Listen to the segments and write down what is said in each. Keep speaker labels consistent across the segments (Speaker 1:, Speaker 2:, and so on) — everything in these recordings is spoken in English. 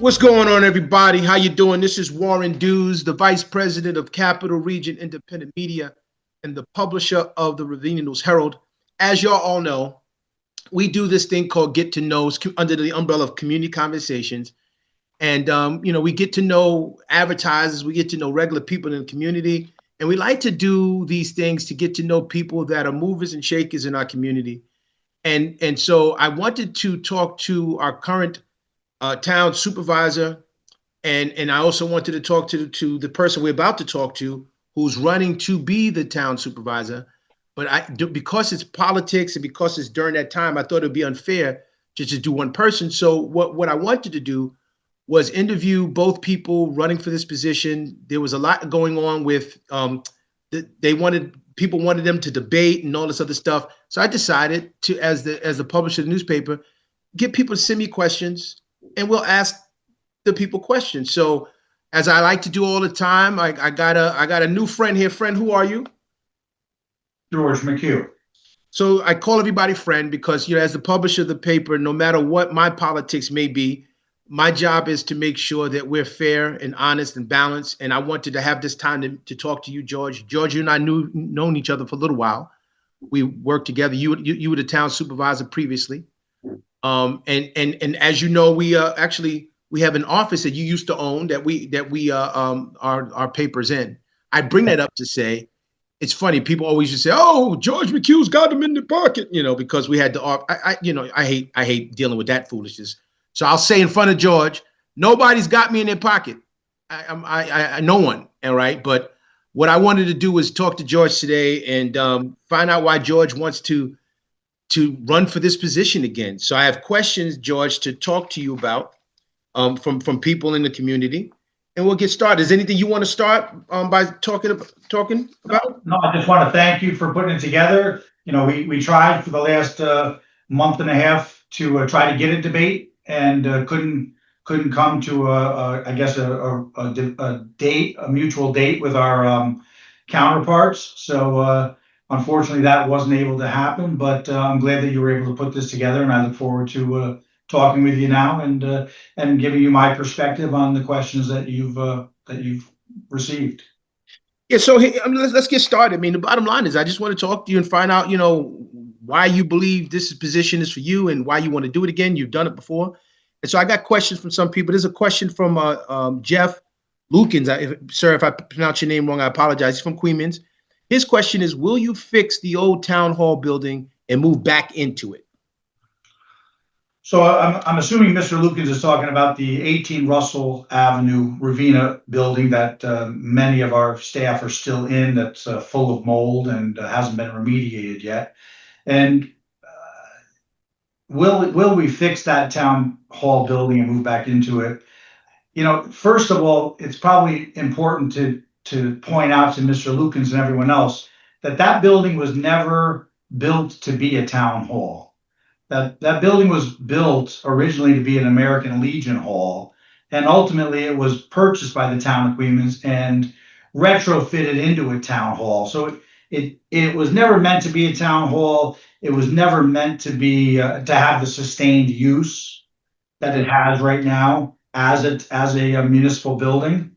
Speaker 1: What's going on, everybody? How you doing? This is Warren Dews, the Vice President of Capital Region Independent Media and the publisher of the Ravinia News Herald. As y'all all know, we do this thing called Get to Know under the umbrella of community conversations. And, we get to know advertisers, we get to know regular people in the community. And we like to do these things to get to know people that are movers and shakers in our community. And so I wanted to talk to our current town supervisor, and I also wanted to talk to the person we're about to talk to, who's running to be the town supervisor. But because it's politics and because it's during that time, I thought it'd be unfair just to do one person. So what I wanted to do was interview both people running for this position. There was a lot going on with people wanted them to debate and all this other stuff. So I decided to, as the publisher of the newspaper, get people to send me questions, and we'll ask the people questions. So, as I like to do all the time, I got a new friend here. Friend, who are you?
Speaker 2: George McHugh.
Speaker 1: So I call everybody friend because, as the publisher of the paper, no matter what my politics may be, my job is to make sure that we're fair and honest and balanced. And I wanted to have this time to talk to you, George. George, you and I known each other for a little while. We worked together. You were the town supervisor previously. And as you know, we have an office that you used to own that we our papers in. I bring that up to say it's funny. People always just say, "Oh, George McHugh's got them in the pocket," because we had to. I hate dealing with that foolishness. So I'll say in front of George, nobody's got me in their pocket. No one. All right, but what I wanted to do was talk to George today and find out why George wants to run for this position again. So I have questions, George, to talk to you about from people in the community, and we'll get started. Is anything you want to start by talking about?
Speaker 2: No, I just want to thank you for putting it together. We tried for the last month and a half to try to get a debate, and couldn't come to a date, a mutual date with our counterparts. So unfortunately, that wasn't able to happen. But I'm glad that you were able to put this together, and I look forward to talking with you now and giving you my perspective on the questions that you've received.
Speaker 1: Yeah, so let's get started. I mean, the bottom line is I just want to talk to you and find out, why you believe this position is for you and why you want to do it again. You've done it before. And so I got questions from some people. There's a question from Jeff Lukens. Sir, if I pronounce your name wrong, I apologize. He's from Coeymans. His question is, will you fix the old town hall building and move back into it?
Speaker 2: So I'm assuming Mr. Lukens is talking about the 18 Russell Avenue Ravinia building that many of our staff are still in, that's full of mold and hasn't been remediated yet. And will we fix that town hall building and move back into it? First of all, it's probably important to point out to Mr. Lukens and everyone else that building was never built to be a town hall. That building was built originally to be an American Legion Hall, and ultimately it was purchased by the town of Coeymans and retrofitted into a town hall. So it was never meant to be a town hall. It was never meant to be to have the sustained use that it has right now as a municipal building.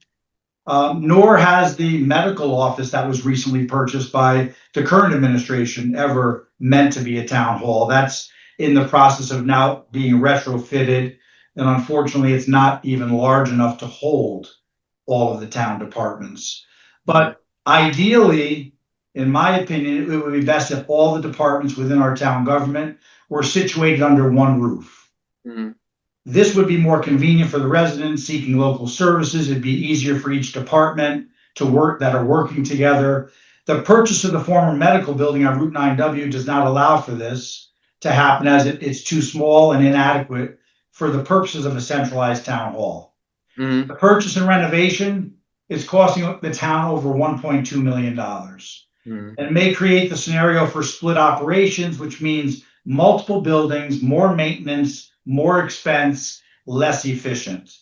Speaker 2: Nor has the medical office that was recently purchased by the current administration ever meant to be a town hall. That's in the process of now being retrofitted, and unfortunately it's not even large enough to hold all of the town departments. But ideally, in my opinion, it would be best if all the departments within our town government were situated under one roof. Mm-hmm. This would be more convenient for the residents seeking local services. It'd be easier for each department to work that are working together. The purchase of the former medical building on Route 9W does not allow for this to happen, as it's too small and inadequate for the purposes of a centralized town hall. Mm-hmm. The purchase and renovation is costing the town over $1.2 million. Mm-hmm. And may create the scenario for split operations, which means multiple buildings, more maintenance, more expense, less efficient.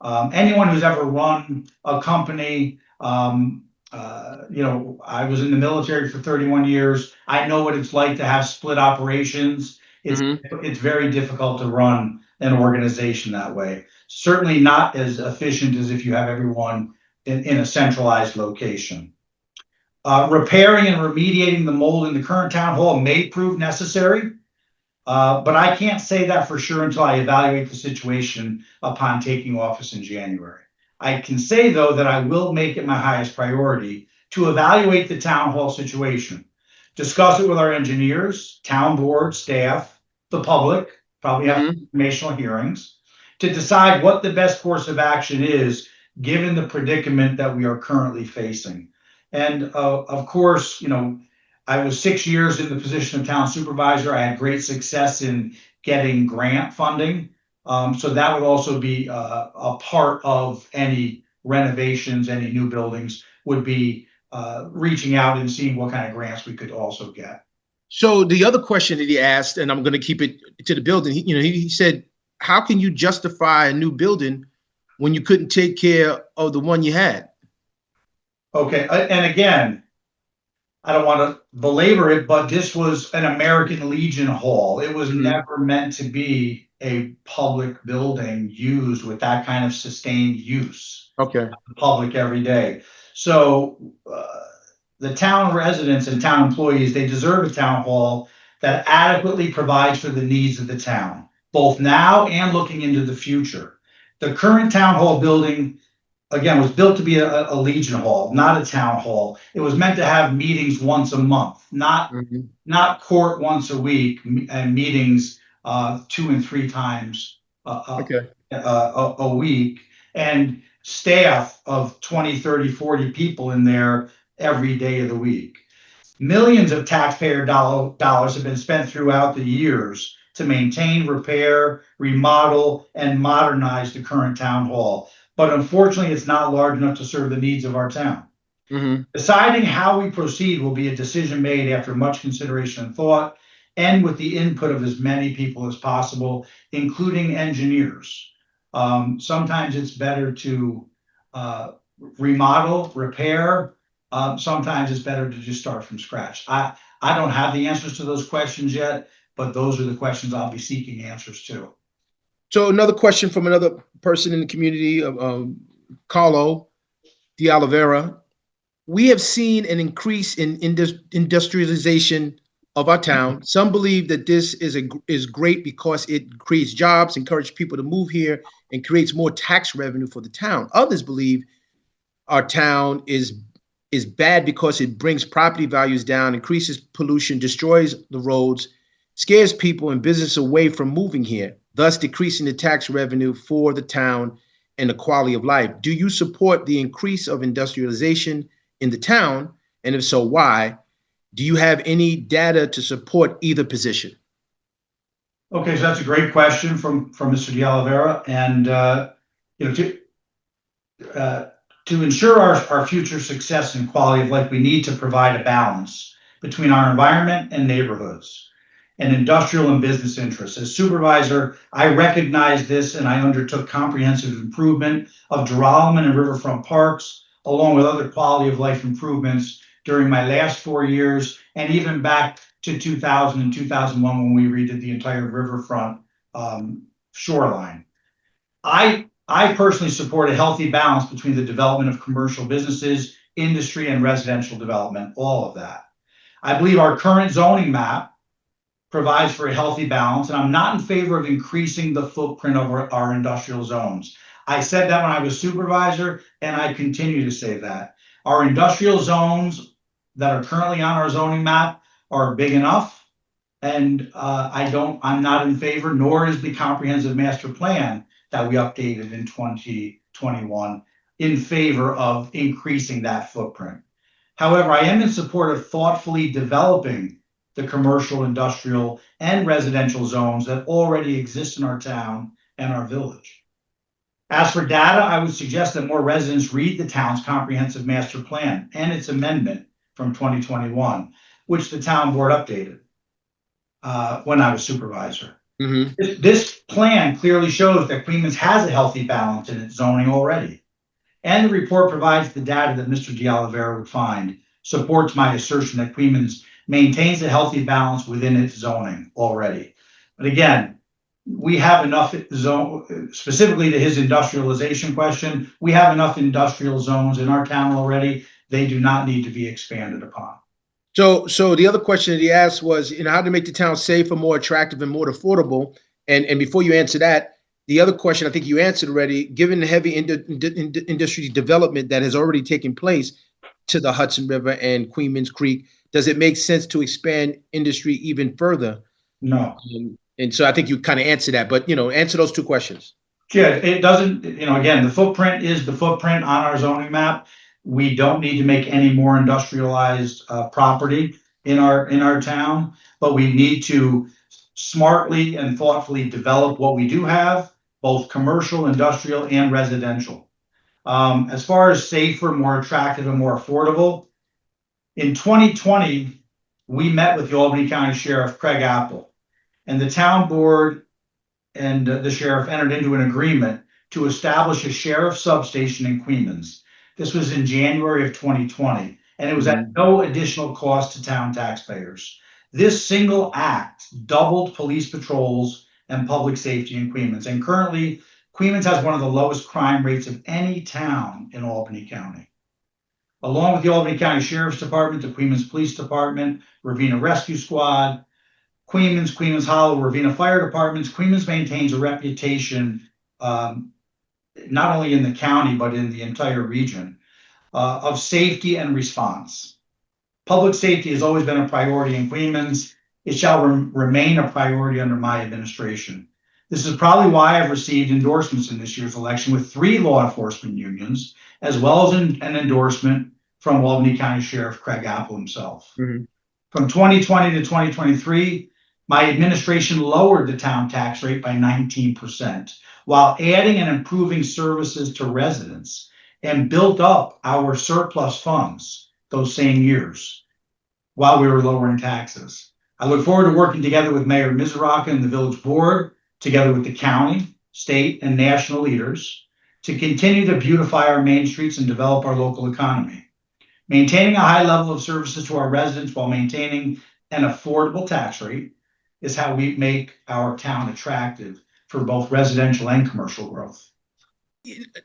Speaker 2: Anyone who's ever run a company, I was in the military for 31 years. I know what it's like to have split operations. It's very difficult to run an organization that way. Certainly not as efficient as if you have everyone in a centralized location. Repairing and remediating the mold in the current town hall may prove necessary, but I can't say that for sure until I evaluate the situation upon taking office in January. I can say, though, that I will make it my highest priority to evaluate the town hall situation, discuss it with our engineers, town board, staff, the public, probably have informational hearings, to decide what the best course of action is given the predicament that we are currently facing. And of course, I was 6 years in the position of town supervisor. I had great success in getting grant funding. So that would also be a part of any renovations, any new buildings, would be reaching out and seeing what kind of grants we could also get.
Speaker 1: So the other question that he asked, and I'm going to keep it to the building, he said, how can you justify a new building when you couldn't take care of the one you had?
Speaker 2: Okay, and again, I don't want to belabor it, but this was an American Legion hall. It was never meant to be a public building used with that kind of sustained use.
Speaker 1: Okay.
Speaker 2: The public every day. So the town residents and town employees, they deserve a town hall that adequately provides for the needs of the town, both now and looking into the future. The current town hall building, again, was built to be a Legion hall, not a town hall. It was meant to have meetings once a month, not court once a week, and meetings 2 and 3 times a week, and staff of 20, 30, 40 people in there every day of the week. Millions of taxpayer dollars have been spent throughout the years to maintain, repair, remodel, and modernize the current town hall. But unfortunately, it's not large enough to serve the needs of our town. Deciding how we proceed will be a decision made after much consideration and thought, and with the input of as many people as possible, including engineers. Sometimes it's better to remodel, repair. Sometimes it's better to just start from scratch. I don't have the answers to those questions yet, but those are the questions I'll be seeking answers to.
Speaker 1: So another question from another person in the community, Carlo de Oliveira. We have seen an increase in industrialization of our town. Some believe that this is great because it creates jobs, encourages people to move here, and creates more tax revenue for the town. Others believe our town is bad because it brings property values down, increases pollution, destroys the roads, scares people and business away from moving here, thus decreasing the tax revenue for the town and the quality of life. Do you support the increase of industrialization in the town? And if so, why? Do you have any data to support either position?
Speaker 2: Okay, so that's a great question from Mr. de Oliveira. And to ensure our future success and quality of life, we need to provide a balance between our environment and neighborhoods and industrial and business interests. As supervisor, I recognize this, and I undertook comprehensive improvement of Joralemon and riverfront parks, along with other quality of life improvements during my last 4 years, and even back to 2000 and 2001 when we redid the entire riverfront shoreline. I personally support a healthy balance between the development of commercial businesses, industry, and residential development, all of that. I believe our current zoning map provides for a healthy balance, and I'm not in favor of increasing the footprint of our industrial zones. I said that when I was supervisor, and I continue to say that. Our industrial zones that are currently on our zoning map are big enough, and I'm not in favor, nor is the comprehensive master plan that we updated in 2021 in favor of increasing that footprint. However, I am in support of thoughtfully developing the commercial, industrial, and residential zones that already exist in our town and our village. As for data, I would suggest that more residents read the town's comprehensive master plan and its amendment from 2021, which the town board updated when I was supervisor. This plan clearly shows that Coeymans has a healthy balance in its zoning already. And the report provides the data that Mr. de Oliveira would find, supports my assertion that Coeymans maintains a healthy balance within its zoning already. But again, we have enough zone, specifically to his industrialization question, we have enough industrial zones in our town already. They do not need to be expanded upon.
Speaker 1: So the other question that he asked was, how to make the town safer, more attractive, and more affordable. And before you answer that, the other question I think you answered already. Given the heavy industry development that has already taken place to the Hudson River and Coeymans Creek, does it make sense to expand industry even further?
Speaker 2: No.
Speaker 1: And so I think you kind of answered that, but answer those two questions.
Speaker 2: Yeah, it doesn't, again, the footprint is the footprint on our zoning map. We don't need to make any more industrialized property in our town, but we need to smartly and thoughtfully develop what we do have, both commercial, industrial, and residential. As far as safer, more attractive, and more affordable, in 2020, we met with the Albany County Sheriff, Craig Apple, and the town board and the sheriff entered into an agreement to establish a sheriff substation in Coeymans. This was in January of 2020, and it was at no additional cost to town taxpayers. This single act doubled police patrols and public safety in Coeymans. And currently, Coeymans has one of the lowest crime rates of any town in Albany County. Along with the Albany County Sheriff's Department, the Coeymans Police Department, Ravenna Rescue Squad, Coeymans Hollow, Ravenna Fire Departments, Coeymans maintains a reputation, not only in the county, but in the entire region, of safety and response. Public safety has always been a priority in Coeymans. It shall remain a priority under my administration. This is probably why I've received endorsements in this year's election with 3 law enforcement unions, as well as an endorsement from Albany County Sheriff Craig Apple himself.
Speaker 1: Mm-hmm.
Speaker 2: From 2020 to 2023, my administration lowered the town tax rate by 19%, while adding and improving services to residents, and built up our surplus funds those same years while we were lowering taxes. I look forward to working together with Mayor Mizuraka and the village board, together with the county, state, and national leaders, to continue to beautify our main streets and develop our local economy. Maintaining a high level of services to our residents while maintaining an affordable tax rate is how we make our town attractive for both residential and commercial growth.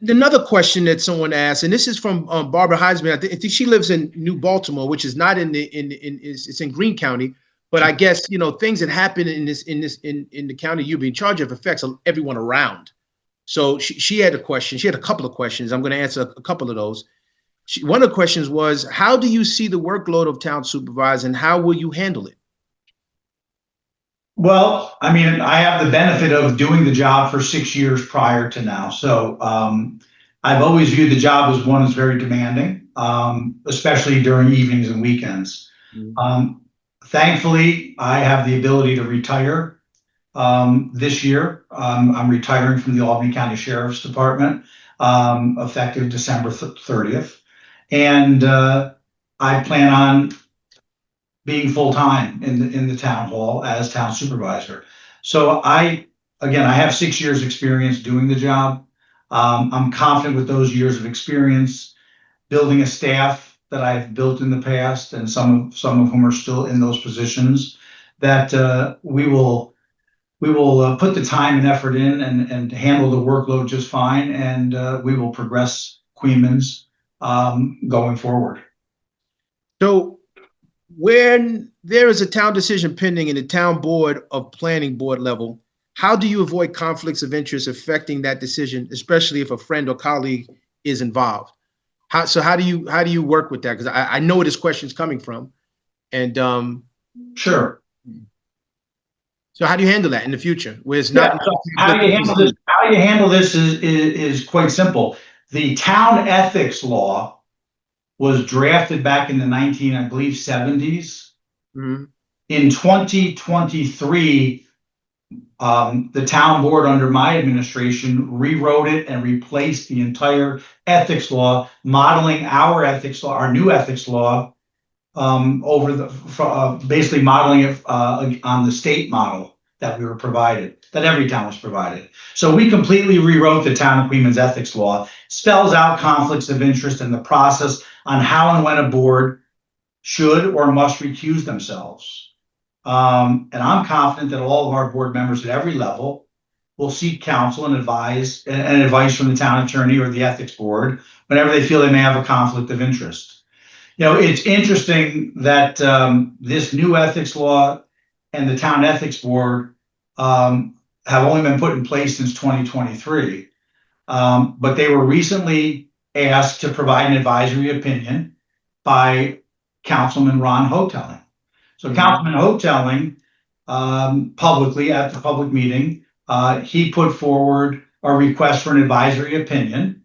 Speaker 1: Another question that someone asked, and this is from Barbara Heisman. I think she lives in New Baltimore, which is not it's in Greene County. But I guess things that happen in the county you're being charged of affects everyone around. So she had a question. She had a couple of questions. I'm going to answer a couple of those. One of the questions was, how do you see the workload of town supervisor, and how will you handle it?
Speaker 2: Well, I mean, I have the benefit of doing the job for 6 years prior to now. So I've always viewed the job as one that's very demanding, especially during evenings and weekends. Mm-hmm. Thankfully, I have the ability to retire this year. I'm retiring from the Albany County Sheriff's Department effective December 30th. And I plan on being full-time in the town hall as town supervisor. So I have 6 years experience doing the job. I'm confident with those years of experience, building a staff that I've built in the past, and some of whom are still in those positions, that we will put the time and effort in and handle the workload just fine, and we will progress Coeymans going forward.
Speaker 1: So when there is a town decision pending in the town board of planning board level, how do you avoid conflicts of interest affecting that decision, especially if a friend or colleague is involved? How do you work with that? Because I know where this question is coming from, and
Speaker 2: sure.
Speaker 1: So how do you handle that in the future? Where it's not
Speaker 2: how you handle this is quite simple. The town ethics law was drafted back in the 70s. Mm-hmm. In 2023, the town board under my administration rewrote it and replaced the entire ethics law, modeling our new ethics law, basically modeling it on the state model that we were provided, that every town was provided. So we completely rewrote the town of Coeymans ethics law, spells out conflicts of interest and the process on how and when a board should or must recuse themselves. And I'm confident that all of our board members at every level will seek counsel and advice from the town attorney or the ethics board whenever they feel they may have a conflict of interest. It's interesting that this new ethics law and the town ethics board have only been put in place since 2023. But they were recently asked to provide an advisory opinion by Councilman Ron Hotelling. So Councilman Hotelling, publicly at the public meeting, he put forward a request for an advisory opinion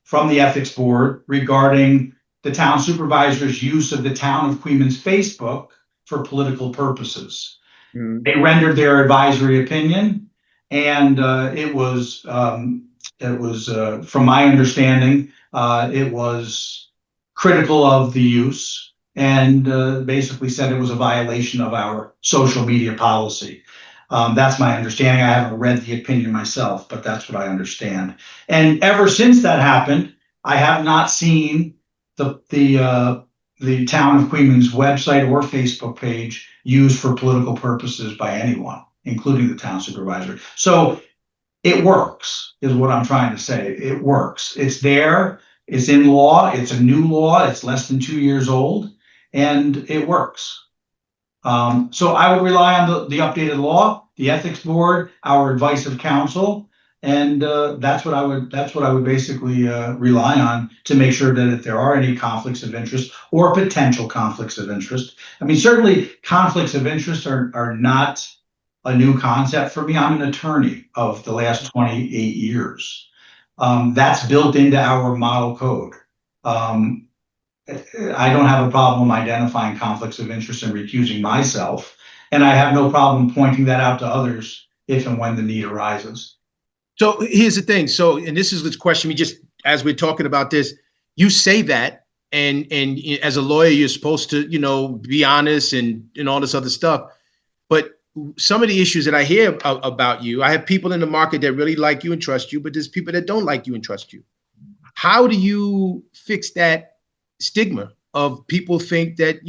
Speaker 2: from the ethics board regarding the town supervisor's use of the town of Coeymans Facebook for political purposes. They rendered their advisory opinion, and it was, from my understanding, it was critical of the use and basically said it was a violation of our social media policy. That's my understanding. I haven't read the opinion myself, but that's what I understand. And ever since that happened, I have not seen the town of Coeymans website or Facebook page used for political purposes by anyone, including the town supervisor. So it works, is what I'm trying to say. It works. It's there. It's in law. It's a new law. It's less than 2 years old, and it works. So I would rely on the updated law, the ethics board, our advice of counsel, and that's what I would basically rely on to make sure that if there are any conflicts of interest or potential conflicts of interest. I mean, certainly conflicts of interest are not a new concept for me. I'm an attorney of the last 28 years. That's built into our model code. I don't have a problem identifying conflicts of interest and recusing myself, and I have no problem pointing that out to others if and when the need arises.
Speaker 1: So here's the thing. So, and this is the question we just, as we're talking about this, you say that, and as a lawyer, you're supposed to, be honest and all this other stuff. But some of the issues that I hear about you, I have people in the market that really like you and trust you, but there's people that don't like you and trust you. How do you fix that stigma of people think that,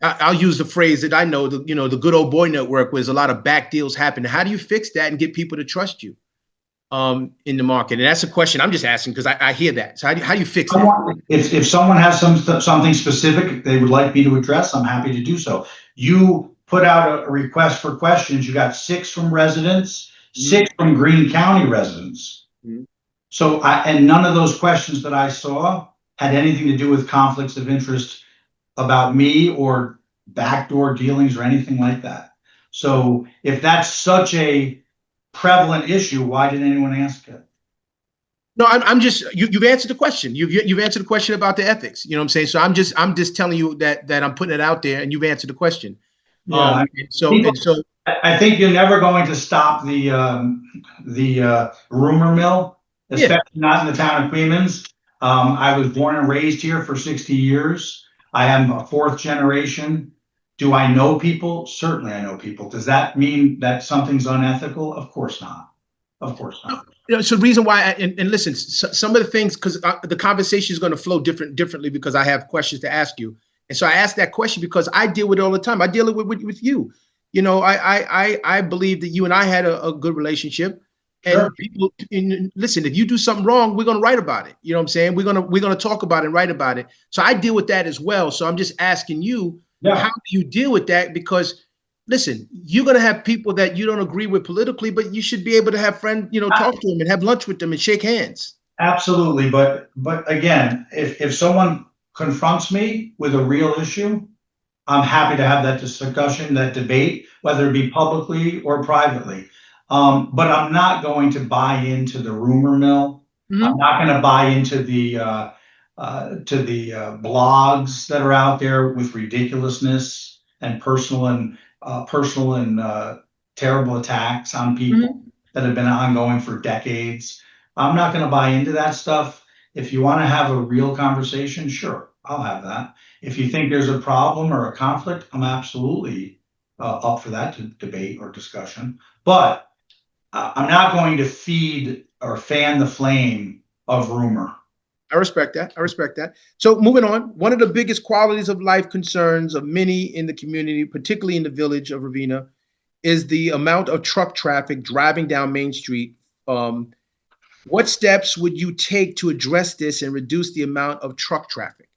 Speaker 1: I'll use the phrase that I know, the good old boy network, where there's a lot of back deals happening. How do you fix that and get people to trust you in the market? And that's a question I'm just asking because I hear that. So how do you fix that?
Speaker 2: If someone has something specific they would like me to address, I'm happy to do so. You put out a request for questions. You got 6 from residents, 6 from Greene County residents. So and none of those questions that I saw had anything to do with conflicts of interest about me or backdoor dealings or anything like that. So if that's such a prevalent issue, why did anyone ask it?
Speaker 1: No, I'm just, you've answered the question. You've answered the question about the ethics. You know what I'm saying? So I'm just telling you that I'm putting it out there, and you've answered the question.
Speaker 2: Yeah.
Speaker 1: So
Speaker 2: I think you're never going to stop the rumor mill, especially not in the town of Coeymans. I was born and raised here for 60 years. I am a 4th generation. Do I know people? Certainly I know people. Does that mean that something's unethical? Of course not. Of course not.
Speaker 1: So the reason why, and listen, some of the things, because the conversation is going to flow differently because I have questions to ask you. And so I asked that question because I deal with it all the time. I deal with you. I believe that you and I had a good relationship. And
Speaker 2: Sure.
Speaker 1: People, listen, if you do something wrong, we're going to write about it. You know what I'm saying? We're going to talk about it and write about it. So I deal with that as well. So I'm just asking you, how do you deal with that? Because listen, you're going to have people that you don't agree with politically, but you should be able to have friends, talk to them and have lunch with them and shake hands.
Speaker 2: Absolutely. But again, if someone confronts me with a real issue, I'm happy to have that discussion, that debate, whether it be publicly or privately. But I'm not going to buy into the rumor mill. I'm not going to buy into the blogs that are out there with ridiculousness and personal and terrible attacks on people that have been ongoing for decades. I'm not going to buy into that stuff. If you want to have a real conversation, sure, I'll have that. If you think there's a problem or a conflict, I'm absolutely up for that debate or discussion. But I'm not going to feed or fan the flame of rumor.
Speaker 1: I respect that. So moving on, one of the biggest qualities of life concerns of many in the community, particularly in the village of Ravenna, is the amount of truck traffic driving down Main Street. Um, what steps would you take to address this and reduce the amount of truck traffic?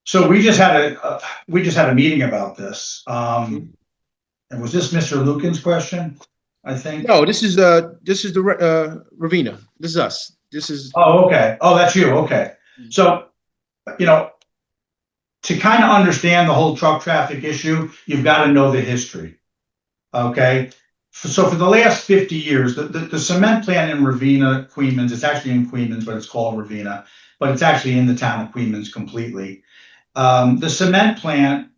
Speaker 2: So we just had a meeting about this.
Speaker 1: Mhm.
Speaker 2: And was this Mr. Lucan's question? I think.
Speaker 1: No, this is the Ravina. This is us. This is
Speaker 2: Oh, okay. Oh, that's you. Okay. So, you know, to kind of understand the whole truck traffic issue, you've got to know the history. Okay. So for the last 50 years, the cement plant in Ravina, Coeymans, it's actually in Coeymans, but it's called Ravina, but it's actually in the town of Coeymans completely. The cement plant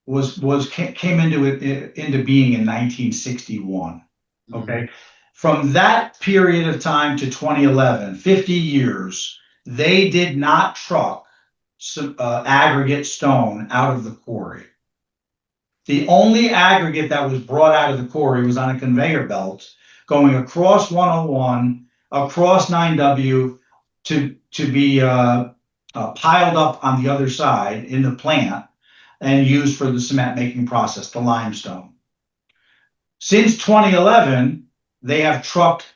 Speaker 2: came into being in 1961.
Speaker 1: Mhm.
Speaker 2: Okay. From that period of time to 2011, 50 years, they did not truck aggregate stone out of the quarry. The only aggregate that was brought out of the quarry was on a conveyor belt going across 101, across 9W to be piled up on the other side in the plant and used for the cement making process, the limestone. Since 2011, they have trucked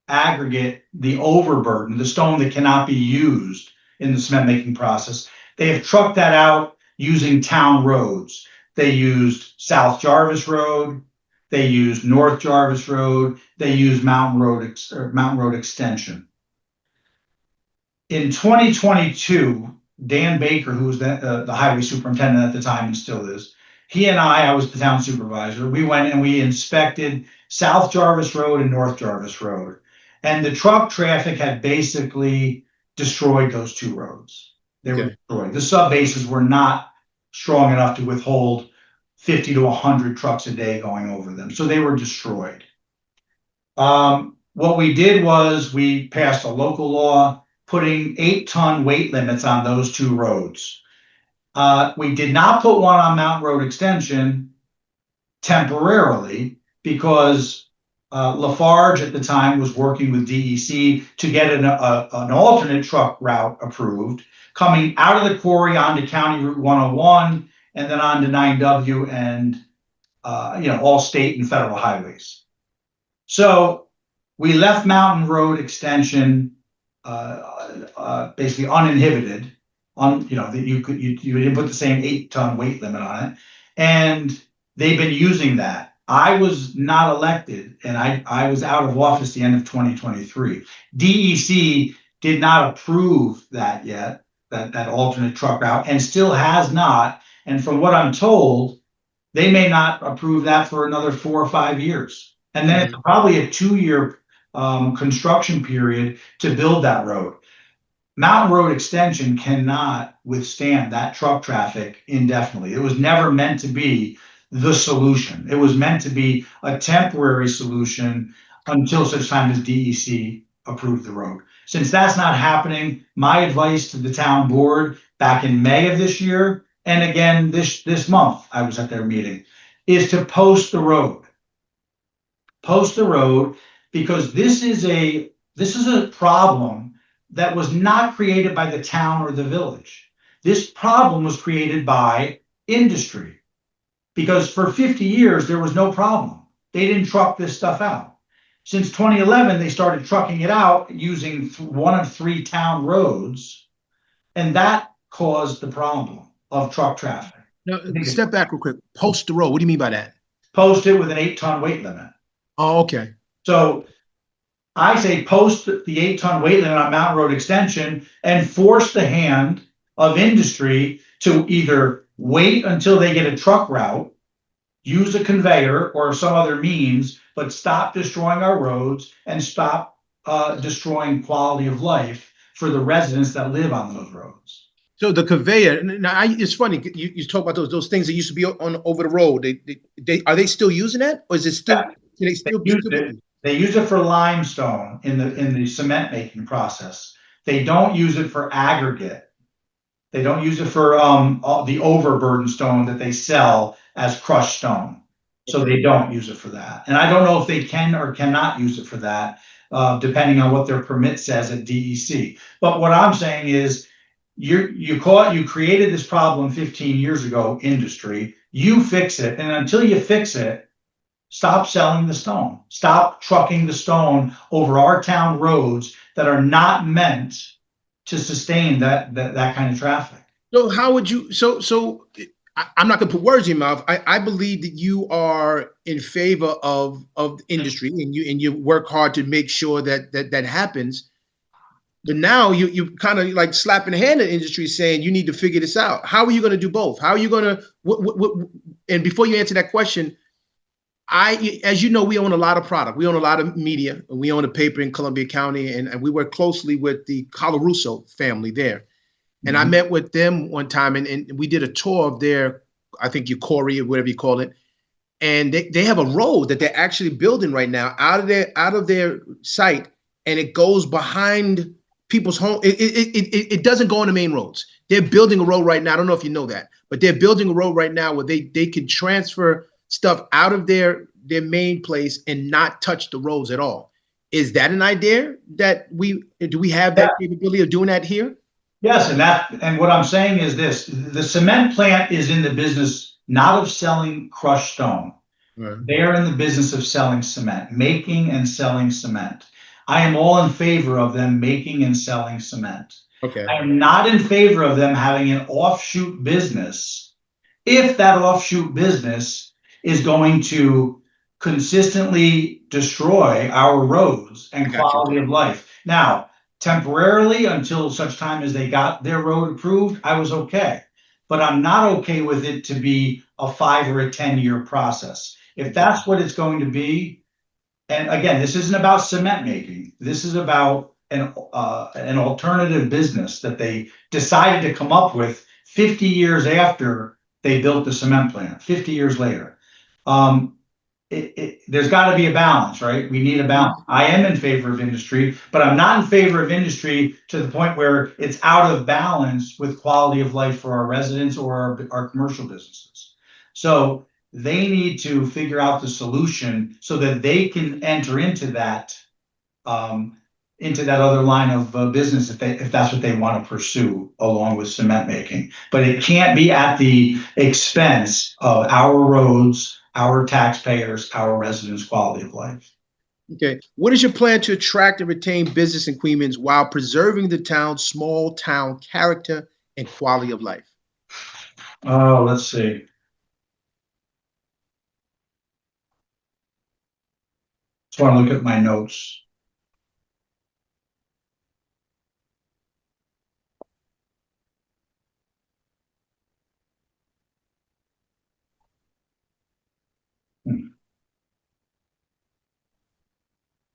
Speaker 2: aggregate, the overburden, the stone that cannot be used in the cement making process. They have trucked that out using town roads. They used South Jarvis Road. They used North Jarvis Road. They used Mountain Road Extension. In 2022, Dan Baker, who was the highway superintendent at the time and still is, he and I was the town supervisor. We went and we inspected South Jarvis Road and North Jarvis Road. And the truck traffic had basically destroyed those two roads. They were
Speaker 1: Okay.
Speaker 2: destroyed. The sub bases were not strong enough to withhold 50 to 100 trucks a day going over them. So they were destroyed. What we did was we passed a local law putting 8-ton weight limits on those two roads. We did not put one on Mountain Road Extension temporarily because Lafarge at the time was working with DEC to get an alternate truck route approved, coming out of the quarry onto County Route 101 and then onto 9W and all state and federal highways. So we left Mountain Road Extension basically uninhibited. You didn't put the same 8-ton weight limit on it, and they've been using that. I was not elected, and I was out of office at the end of 2023. DEC did not approve that yet, that alternate truck route, and still has not. And from what I'm told, they may not approve that for another 4 or 5 years. And then it's probably a 2-year construction period to build that road. Mountain Road Extension cannot withstand that truck traffic indefinitely. It was never meant to be the solution. It was meant to be a temporary solution until such time as DEC approved the road. Since that's not happening, my advice to the town board back in May of this year, and again this month, I was at their meeting, is to post the road. Post the road, because this is a problem that was not created by the town or the village. This problem was created by industry, because for 50 years there was no problem. They didn't truck this stuff out. Since 2011, they started trucking it out using one of 3 town roads, and that caused the problem of truck traffic.
Speaker 1: Now, step back real quick. Post the road. What do you mean by that?
Speaker 2: Post it with an 8-ton weight limit.
Speaker 1: Oh, okay.
Speaker 2: So I say post the 8-ton weight limit on Mountain Road Extension and force the hand of industry to either wait until they get a truck route, use a conveyor or some other means, but stop destroying our roads and stop destroying quality of life for the residents that live on those roads.
Speaker 1: So the conveyor. Now, it's funny you talk about those things that used to be on over the road. They are they still using that, or is it still?
Speaker 2: Yeah.
Speaker 1: Can they still
Speaker 2: They use it for limestone in the cement making process. They don't use it for aggregate. They don't use it for the overburden stone that they sell as crushed stone. So they don't use it for that. And I don't know if they can or cannot use it for that, depending on what their permit says at DEC. But what I'm saying is, you created this problem 15 years ago, industry. You fix it, and until you fix it, stop selling the stone. Stop trucking the stone over our town roads that are not meant to sustain that kind of traffic.
Speaker 1: So how would you? I'm not going to put words in your mouth. I believe that you are in favor of the industry, and you work hard to make sure that happens. But now you kind of like slapping the hand at the industry, saying you need to figure this out. How are you going to do both? How are you going to? And before you answer that question, as you know, we own a lot of product. We own a lot of media. And we own a paper in Columbia County, and we work closely with the Colarusso family there. And I met with them one time, and we did a tour of their, I think, your quarry or whatever you call it. And they have a road that they're actually building right now out of their site, and it goes behind people's home. It doesn't go on the main roads. They're building a road right now. I don't know if you know that, but they're building a road right now where they can transfer stuff out of their main place and not touch the roads at all. Is that an idea that do we have that capability of doing that here?
Speaker 2: Yes, and what I'm saying is this: the cement plant is in the business not of selling crushed stone. Right. They're in the business of selling cement, making and selling cement. I am all in favor of them making and selling cement.
Speaker 1: Okay.
Speaker 2: I am not in favor of them having an offshoot business if that offshoot business is going to consistently destroy our roads and quality of life. Now, temporarily, until such time as they got their road approved, I was okay. But I'm not okay with it to be a 5 or a 10-year process. If that's what it's going to be, and again, this isn't about cement making. This is about an alternative business that they decided to come up with 50 years after they built the cement plant, 50 years later. There's got to be a balance, right? We need a balance. I am in favor of industry, but I'm not in favor of industry to the point where it's out of balance with quality of life for our residents or our commercial businesses. So they need to figure out the solution so that they can enter into that other line of business if that's what they want to pursue along with cement making. But it can't be at the expense of our roads, our taxpayers, our residents' quality of life.
Speaker 1: Okay. What is your plan to attract and retain business in Coeymans while preserving the town's small town character and quality of life?
Speaker 2: Oh, let's see. Just want to look at my notes.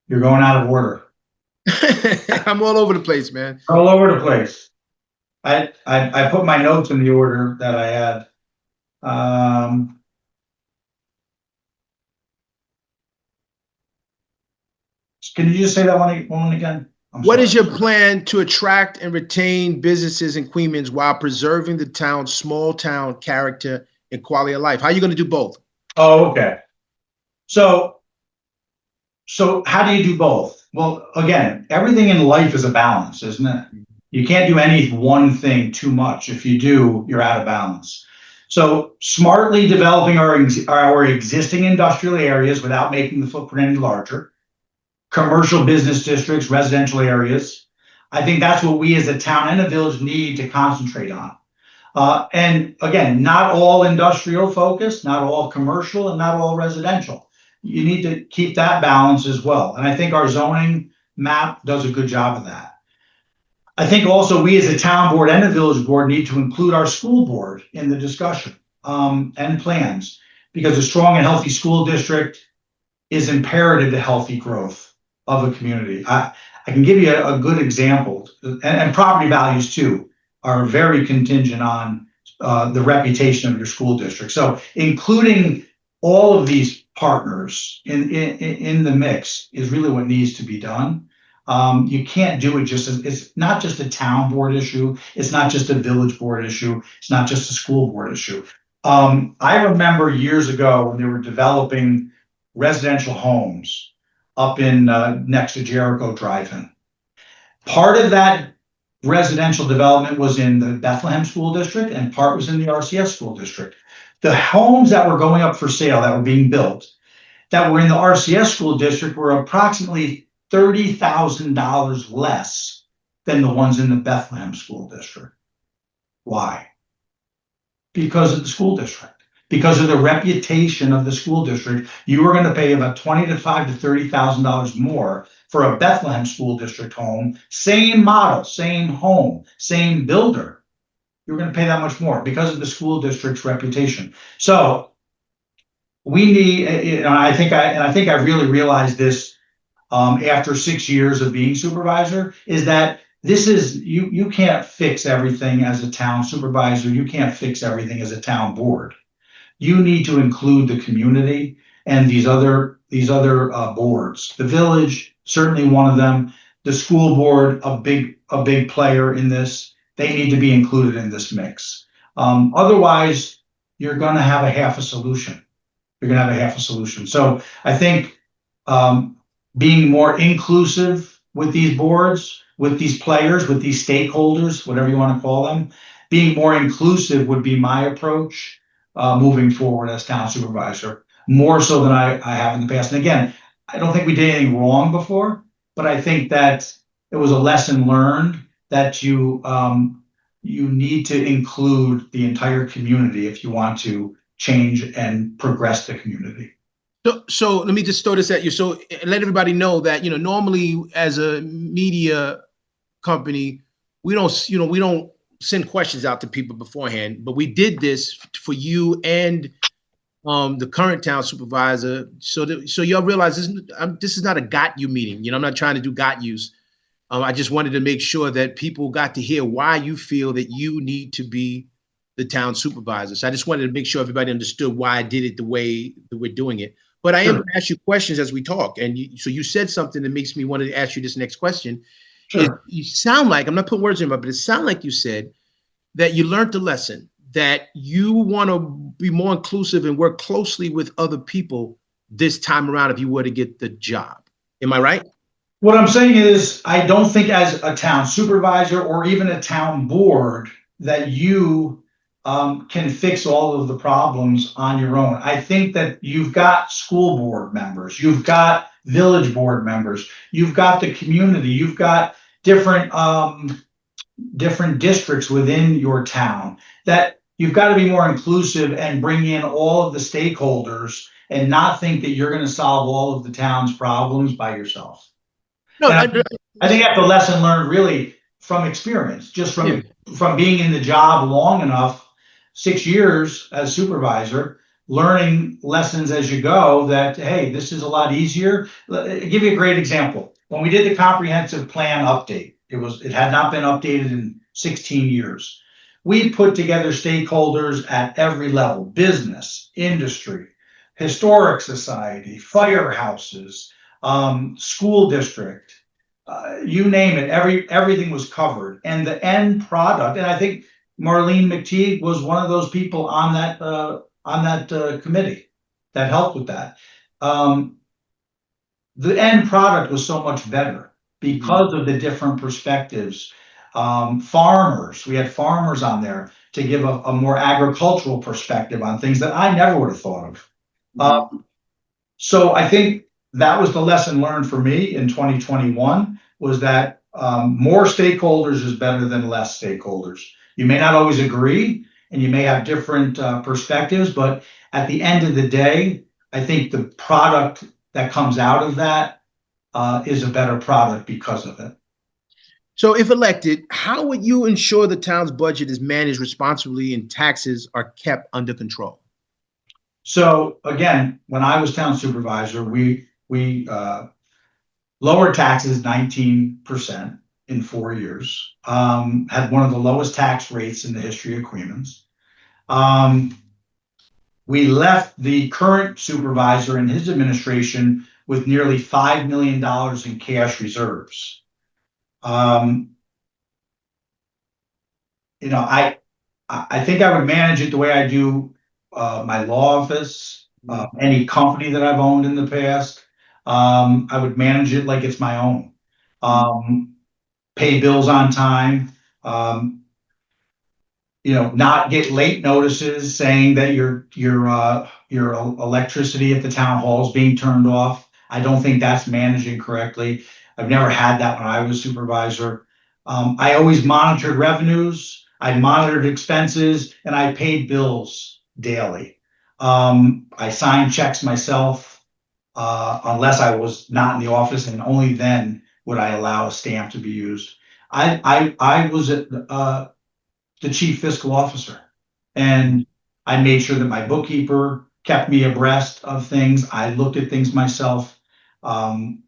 Speaker 2: You're going out of order.
Speaker 1: I'm all over the place, man.
Speaker 2: All over the place. I put my notes in the order that I had. Can you just say that one again?
Speaker 1: What is your plan to attract and retain businesses in Coeymans while preserving the town's small town character and quality of life? How are you going to do both?
Speaker 2: Oh, okay. So how do you do both? Well, again, everything in life is a balance, isn't it? You can't do any one thing too much. If you do, you're out of balance. So smartly developing our existing industrial areas without making the footprint any larger. Commercial business districts, residential areas. I think that's what we as a town and a village need to concentrate on. And again, not all industrial focused, not all commercial, and not all residential. You need to keep that balance as well. And I think our zoning map does a good job of that. I think also we as a town board and a village board need to include our school board in the discussion and plans, because a strong and healthy school district is imperative to healthy growth of a community. I can give you a good example, and property values too are very contingent on the reputation of your school district. So including all of these partners in the mix is really what needs to be done. You can't do it it's not just a town board issue. It's not just a village board issue. It's not just a school board issue. I remember years ago when they were developing residential homes up in next to Jericho Drive-In. Part of that residential development was in the Bethlehem School District and part was in the RCS School District. The homes that were going up for sale, that were being built, that were in the RCS School District were approximately $30,000 less than the ones in the Bethlehem School District. Why? Because of the school district. Because of the reputation of the school district, you were going to pay about $25,000 to $30,000 more for a Bethlehem School District home, same model, same home, same builder. You're going to pay that much more because of the school district's reputation. So we need, I think I really realized this after 6 years of being supervisor, is that this is, you can't fix everything as a town supervisor. You can't fix everything as a town board. You need to include the community and these other boards. The village, certainly one of them. The school board, a big player in this. They need to be included in this mix. Otherwise, you're going to have a half a solution. You're going to have a half a solution. So I think being more inclusive with these boards, with these players, with these stakeholders, whatever you want to call them, being more inclusive would be my approach moving forward as town supervisor, more so than I have in the past. And again, I don't think we did anything wrong before, but I think that it was a lesson learned that you need to include the entire community if you want to change and progress the community.
Speaker 1: So let me just throw this at you. So let everybody know that, normally as a media company, we don't send questions out to people beforehand, but we did this for you and the current town supervisor. So y'all realize this is not a got you meeting. I'm not trying to do got yous. I just wanted to make sure that people got to hear why you feel that you need to be the town supervisor. So I just wanted to make sure everybody understood why I did it the way that we're doing it. But I am going to ask you questions as we talk. And so you said something that makes me want to ask you this next question. Sure. You sound like, I'm not putting words in your mouth, but it sounds like you said that you learned the lesson, that you want to be more inclusive and work closely with other people this time around if you were to get the job. Am I right?
Speaker 2: What I'm saying is, I don't think as a town supervisor or even a town board that you can fix all of the problems on your own. I think that you've got school board members, you've got village board members, you've got the community, you've got different districts within your town, that you've got to be more inclusive and bring in all of the stakeholders and not think that you're going to solve all of the town's problems by yourself. No, I think that's a lesson learned really from experience, just from being in the job long enough, 6 years as supervisor, learning lessons as you go that, hey, this is a lot easier. I'll give you a great example. When we did the comprehensive plan update, it had not been updated in 16 years. We put together stakeholders at every level: business, industry, historic society, firehouses, school district, you name it. Everything was covered, and the end product. And I think Marlene McTeague was one of those people on that committee that helped with that. The end product was so much better because of the different perspectives. Farmers, we had farmers on there to give a more agricultural perspective on things that I never would have thought of. So I think that was the lesson learned for me in 2021, was that more stakeholders is better than less stakeholders. You may not always agree and you may have different perspectives, but at the end of the day, I think the product that comes out of that is a better product because of it.
Speaker 1: So if elected, how would you ensure the town's budget is managed responsibly and taxes are kept under control?
Speaker 2: So again, when I was town supervisor, we lowered taxes 19% in 4 years, had one of the lowest tax rates in the history of Coeymans. We left the current supervisor and his administration with nearly $5 million in cash reserves. I think I would manage it the way I do my law office, any company that I've owned in the past. I would manage it like it's my own. Pay bills on time, Not get late notices saying that your electricity at the town hall is being turned off. I don't think that's managing correctly. I've never had that when I was supervisor. I always monitored revenues, I monitored expenses, and I paid bills daily. I signed checks myself, unless I was not in the office, and only then would I allow a stamp to be used. I was the chief fiscal officer, and I made sure that my bookkeeper kept me abreast of things. I looked at things myself, and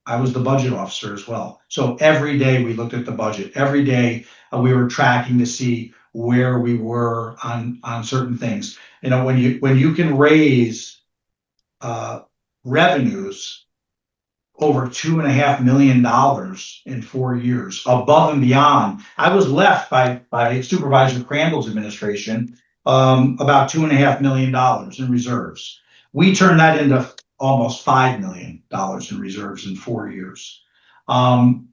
Speaker 2: I was the budget officer as well. So every day we looked at the budget. Every day we were tracking to see where we were on certain things. When you can raise revenues over $2.5 million in 4 years, above and beyond. I was left by Supervisor Crandall's administration about $2.5 million in reserves. We turned that into almost $5 million in reserves in 4 years, and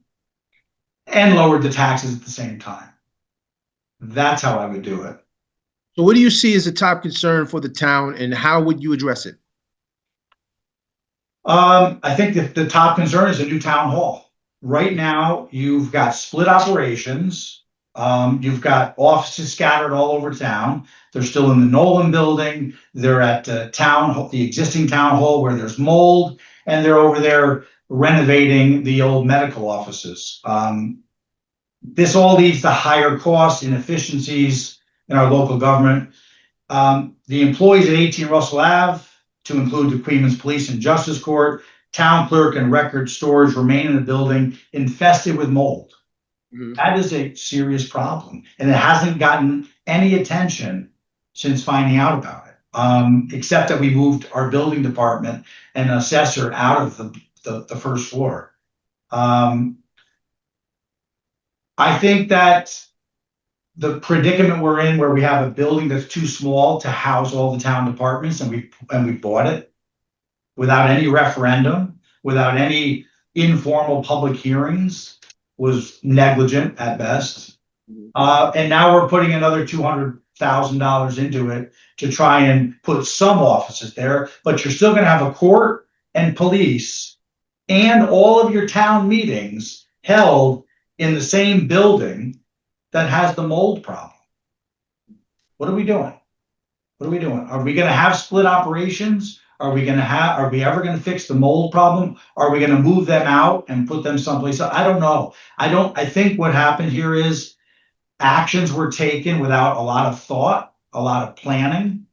Speaker 2: lowered the taxes at the same time. That's how I would do it.
Speaker 1: So what do you see as the top concern for the town, and how would you address it?
Speaker 2: I think that the top concern is a new town hall. Right now, you've got split operations. You've got offices scattered all over town. They're still in the Nolan building. They're at the existing town hall where there's mold, and they're over there renovating the old medical offices. This all leads to higher costs, inefficiencies in our local government. The employees at 18 Russell Ave, to include the Coeymans Police and Justice Court, town clerk, and record storage, remain in a building infested with mold. Mm-hmm. That is a serious problem, and it hasn't gotten any attention since finding out about it, except that we moved our building department and assessor out of the first floor. I think that the predicament we're in, where we have a building that's too small to house all the town departments, and we bought it without any referendum, without any informal public hearings, was negligent at best. And now we're putting another $200,000 into it to try and put some offices there, but you're still going to have a court and police and all of your town meetings held in the same building that has the mold problem. What are we doing? What are we doing? Are we going to have split operations? Are we ever going to fix the mold problem? Are we going to move them out and put them someplace else? I don't know. I think what happened here is actions were taken without a lot of thought, a lot of planning.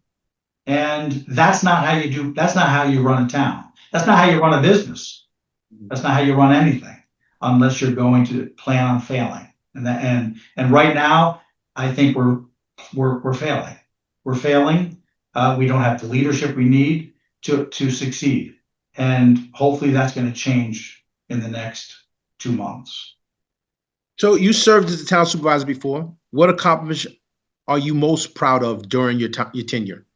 Speaker 2: And that's not how you run a town. That's not how you run a business. That's not how you run anything, unless you're going to plan on failing. And right now, I think we're failing. We're failing. We don't have the leadership we need to succeed, and hopefully that's going to change in the next 2 months.
Speaker 1: So you served as a town supervisor before. What accomplishment are you most proud of during your tenure?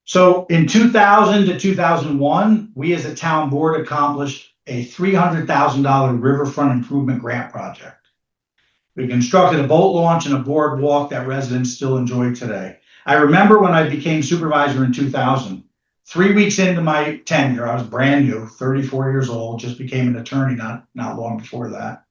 Speaker 2: So in 2000 to 2001, we as a town board accomplished a $300,000 riverfront improvement grant project. We constructed a boat launch and a boardwalk that residents still enjoy today. I remember when I became supervisor in 2000, 3 weeks into my tenure, I was brand new, 34 years old, just became an attorney not long before that.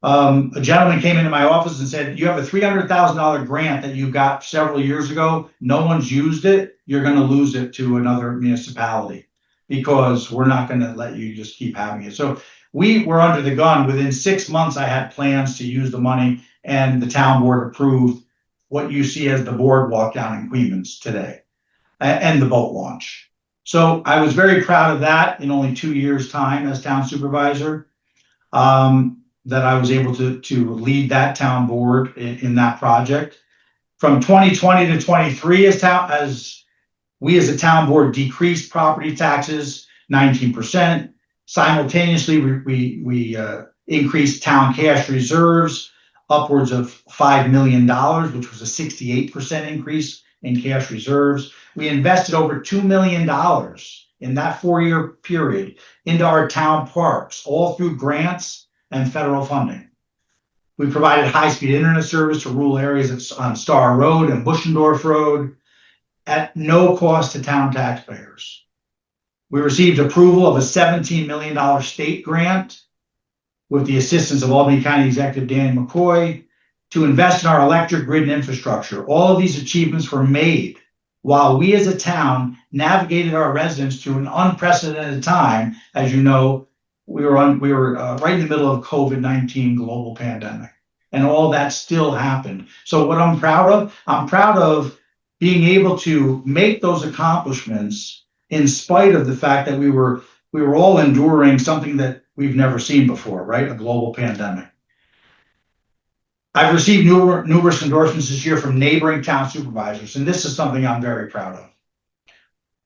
Speaker 2: A gentleman came into my office and said, "You have a $300,000 grant that you got several years ago. No one's used it. You're going to lose it to another municipality because we're not going to let you just keep having it." So we were under the gun. Within 6 months, I had plans to use the money, and the town board approved what you see as the boardwalk down in Coeymans today, and the boat launch. So I was very proud of that in only 2 years' time as town supervisor, that I was able to lead that town board in that project. From 2020 to 23, as we as a town board decreased property taxes 19%. Simultaneously, we increased town cash reserves upwards of $5 million, which was a 68% increase in cash reserves. We invested over $2 million in that 4-year period into our town parks, all through grants and federal funding. We provided high-speed internet service to rural areas on Star Road and Buschendorf Road at no cost to town taxpayers. We received approval of a $17 million state grant with the assistance of Albany County Executive Danny McCoy to invest in our electric grid and infrastructure. All of these achievements were made while we as a town navigated our residents through an unprecedented time. As you know, we were right in the middle of COVID-19 global pandemic, and all that still happened. So what I'm proud of being able to make those accomplishments in spite of the fact that we were all enduring something that we've never seen before, right? A global pandemic. I've received numerous endorsements this year from neighboring town supervisors, and this is something I'm very proud of.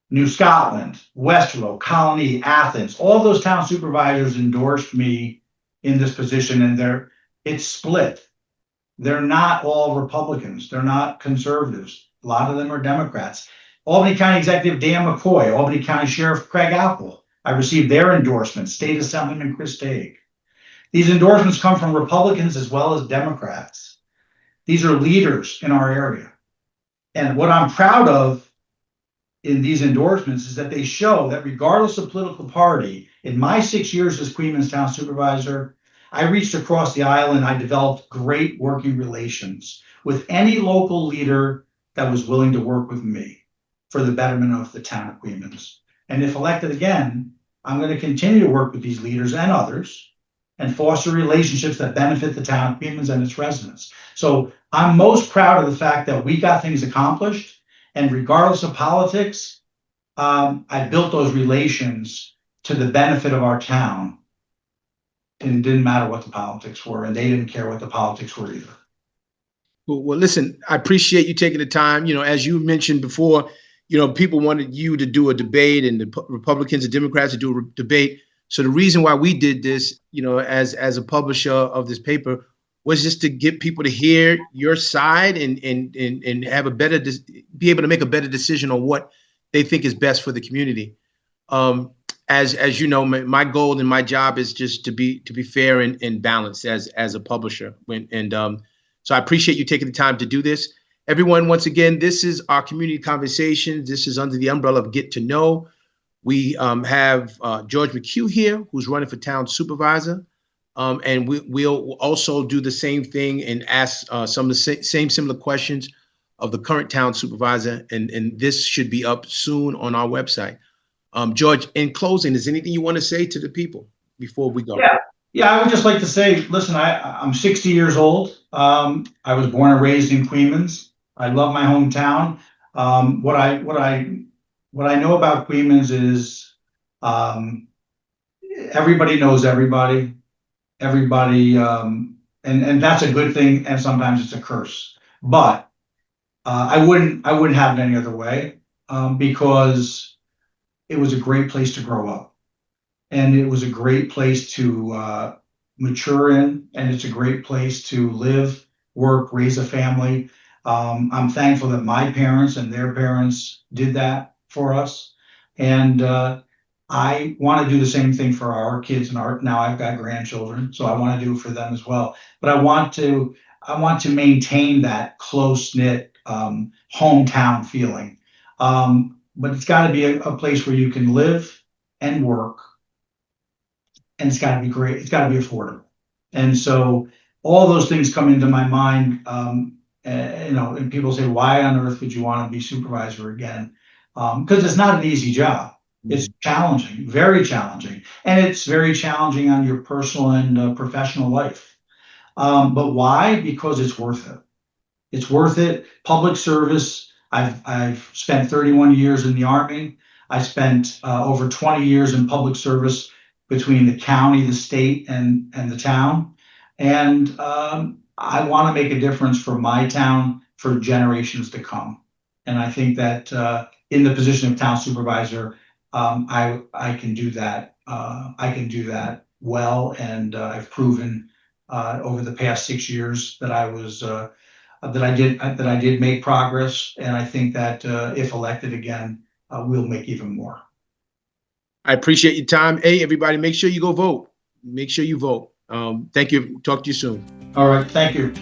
Speaker 2: New Scotland, Westerlo, Colony, Athens, all those town supervisors endorsed me in this position, and it's split. They're not all Republicans. They're not conservatives. A lot of them are Democrats. Albany County Executive Dan McCoy, Albany County Sheriff Craig Apple, I received their endorsements, State Assemblyman Chris Tague. These endorsements come from Republicans as well as Democrats. These are leaders in our area. And what I'm proud of in these endorsements is that they show that regardless of political party, in my 6 years as Coeymans Town Supervisor, I reached across the aisle and I developed great working relations with any local leader that was willing to work with me for the betterment of the town of Coeymans. And if elected again, I'm going to continue to work with these leaders and others and foster relationships that benefit the town of Coeymans and its residents. So I'm most proud of the fact that we got things accomplished, and regardless of politics, I built those relations to the benefit of our town. And it didn't matter what the politics were, and they didn't care what the politics were either.
Speaker 1: Well, listen, I appreciate you taking the time. As you mentioned before, people wanted you to do a debate, and the Republicans and Democrats to do a debate. So the reason why we did this, as a publisher of this paper, was just to get people to hear your side and have be able to make a better decision on what they think is best for the community. As you know, my goal and my job is just to be fair and balanced as a publisher. So I appreciate you taking the time to do this. Everyone, once again, this is our community conversation. This is under the umbrella of Get to Know. We have George McHugh here, who's running for town supervisor. And we'll also do the same thing and ask some of the same similar questions of the current town supervisor. And this should be up soon on our website. George, in closing, is there anything you want to say to the people before we go?
Speaker 2: Yeah, I would just like to say, listen, I'm 60 years old. I was born and raised in Coeymans. I love my hometown. What I know about Coeymans is everybody knows everybody. Everybody, and that's a good thing, and sometimes it's a curse. But I wouldn't have it any other way, because it was a great place to grow up, and it was a great place to mature in, and it's a great place to live, work, raise a family. I'm thankful that my parents and their parents did that for us, and I want to do the same thing for our kids, and now I've got grandchildren, so I want to do it for them as well. But I want to maintain that close-knit hometown feeling. But it's got to be a place where you can live and work, and it's got to be great. It's got to be affordable. And so all those things come into my mind. And people say, why on earth would you want to be supervisor again? Because it's not an easy job. It's challenging, very challenging, and it's very challenging on your personal and professional life. But why? Because it's worth it. It's worth it. Public service. I've spent 31 years in the Army. I spent over 20 years in public service between the county, the state, and the town. And I want to make a difference for my town for generations to come. And I think that in the position of town supervisor, I can do that. I can do that well, and I've proven over the past 6 years that I did make progress, and I think that if elected again, we'll make even more.
Speaker 1: I appreciate your time. Hey, everybody, make sure you go vote. Make sure you vote. Thank you. Talk to you soon.
Speaker 2: All right, thank you.